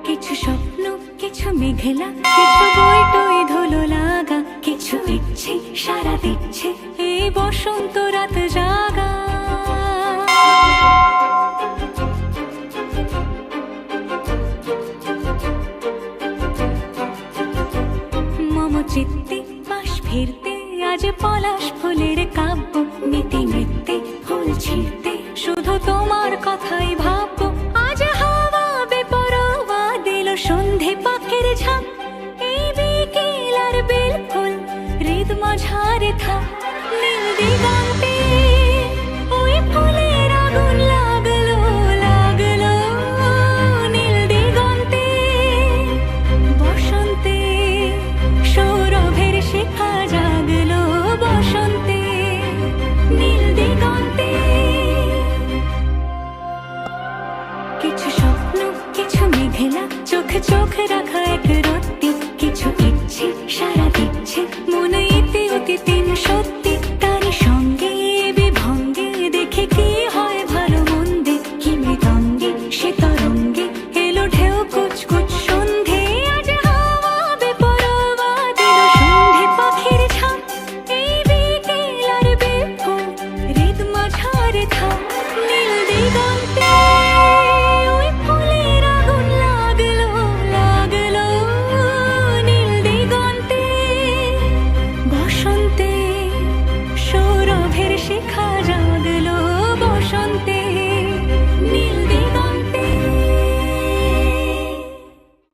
কিছু স্বপ্ন, কিছু মেঘলা, কিছু বই টই ধুলো লাগা, কিছু ইচ্ছে সারা দিচ্ছে এই বসন্ত রাত জাগা। মম চিত্তে পাশ ফিরতে আজ পলাশ ফুলের কাব্য, নিতে নিতে ফুল ছিঁড়তে শুধু তোমার কথাই ভাববো। আজ হাওয়া বেপরোয়া দিল সন্ধে পাখির ঝাঁক, এই বিকেল আর বেলফুল হৃদ মাঝারে থাক। নীল দিগন্তে ওই ফুলের আগুন লাগলো লাগলো, নীল দিগন্তে বসন্তে সৌরভের শিখা জাগলো, বসন্তে নীল দিগন্তে। কিছু স্বপ্ন, কিছু মেঘলা, চোখে চোখ রাখা এক